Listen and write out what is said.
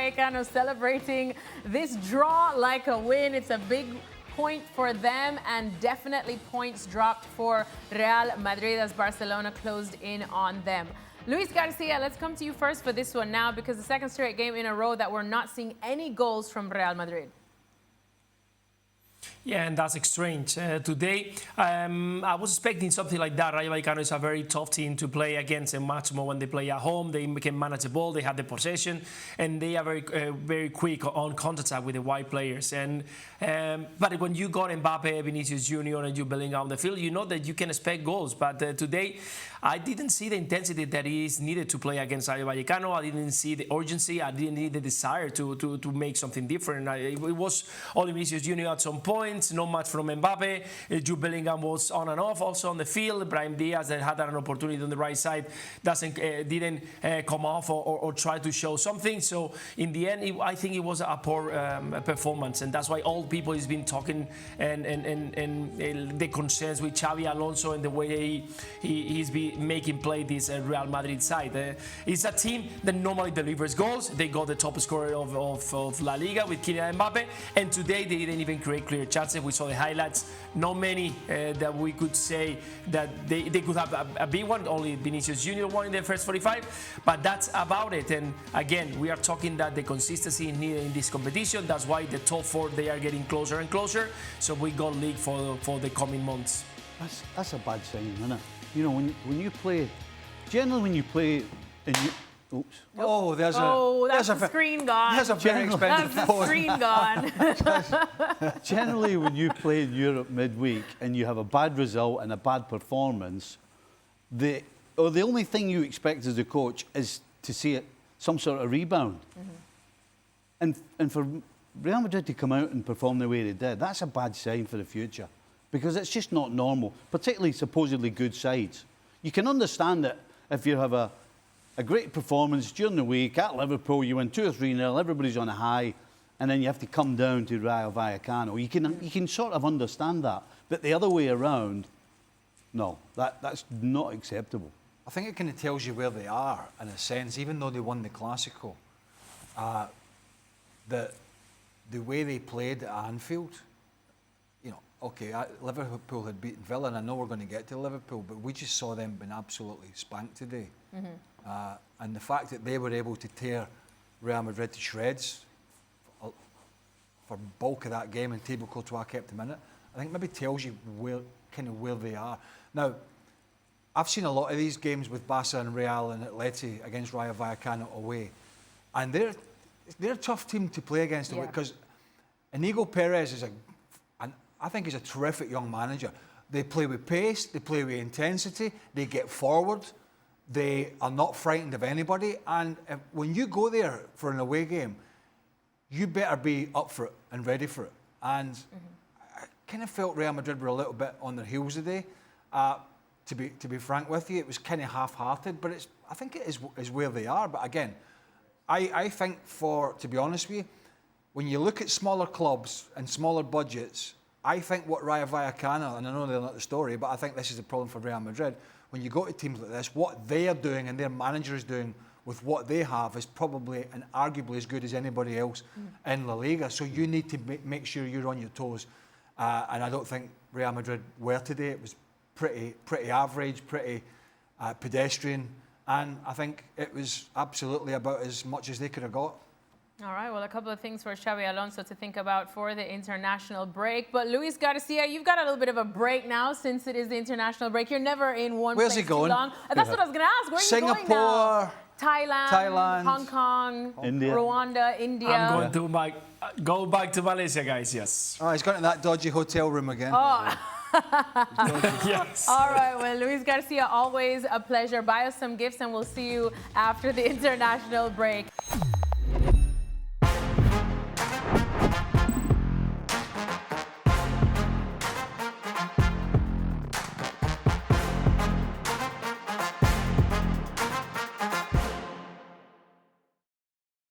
Vallecano celebrating this draw like a win. It's a big point for them and definitely points dropped for Real Madrid as Barcelona closed in on them. Luis Garcia, let's come to you first for this one now, because the second straight game in a row that we're not seeing any goals from Real Madrid. Yeah, and that's strange. Today, I was expecting something like that. Rayo Vallecano is a very tough team to play against, and much more when they play at home. They can manage the ball, they have the possession, and they are very quick on counter-attack with the wide players. And but when you got Mbappe, Vinicius Junior, and you Bellingham on the field, you know that you can expect goals. But today, I didn't see the intensity that is needed to play against Rayo Vallecano. I didn't see the urgency. I didn't need the desire to make something different. It was only Vinicius Junior at some point. Not much from Mbappe. Jude Bellingham was on and off also on the field. Brahim Diaz that had an opportunity on the right side didn't come off or try to show something. So in the end, I think it was a poor performance, and that's why all people has been talking and the concerns with Xavi Alonso and the way he's been making play this Real Madrid side. It's a team that normally delivers goals. They got the top scorer of LaLiga with Kylian Mbappe, and today they didn't even create clear chances. We saw the highlights, not many that we could say that they could have a big one, only Vinicius Junior one in the first 45, but that's about it. And again, we are talking that the consistency is needed in this competition. That's why the top four, they are getting closer and closer, so we got league for the coming months. That's a bad sign, isn't it? You know, when you play, generally when you play in oops. Oh, that's the screen gone. That's a very expensive phone. The screen gone. Generally, when you play in Europe midweek and you have a bad result and a bad performance, the only thing you expect as a coach is to see some sort of rebound. Mm-hmm. And for Real Madrid to come out and perform the way they did, that's a bad sign for the future, because it's just not normal, particularly supposedly good sides. You can understand that if you have a great performance during the week at Liverpool, you win 2 or 3-0, everybody's on a high, and then you have to come down to Rayo Vallecano. You can sort of understand that, but the other way around, no, that's not acceptable. I think it kind of tells you where they are, in a sense, even though they won the Clásico. The way they played at Anfield, you know, okay, Liverpool had beaten Villa, and I know we're going to get to Liverpool, but we just saw them being absolutely spanked today. Mm-hmm. And the fact that they were able to tear Real Madrid to shreds for bulk of that game, and Thibaut Courtois kept them in it, I think maybe tells you where they are. Now, I've seen a lot of these games with Barca and Real and Atleti against Rayo Vallecano away, and they're a tough team to play against away, because Inigo Perez I think he's a terrific young manager. They play with pace, they play with intensity, they get forward. They are not frightened of anybody, and when you go there for an away game, you better be up for it and ready for it. And I kind of felt Real Madrid were a little bit on their heels today. To be frank with you, it was kind of half-hearted, but I think it is where they are. But again, I think to be honest with you, when you look at smaller clubs and smaller budgets, I think what Rayo Vallecano, and I know they're not the story, but I think this is the problem for Real Madrid. When you go to teams like this, what they are doing and their manager is doing with what they have is probably and arguably as good as anybody else in La Liga. So you need to make sure you're on your toes. And I don't think Real Madrid were today. It was pretty average, pretty pedestrian. And I think it was absolutely about as much as they could have got. All right, well, a couple of things for Xavi Alonso to think about for the international break. But Luis Garcia, you've got a little bit of a break now since it is the international break. You're never in one place too long. That's what I was going to ask. Where are you going now? Thailand, Hong Kong, India. Rwanda, India. I'm going to go back to Malaysia, guys, yes. Oh, he's gone to that dodgy hotel room again. Oh. Yes. All right, well, Luis Garcia, always a pleasure. Buy us some gifts and we'll see you after the international break.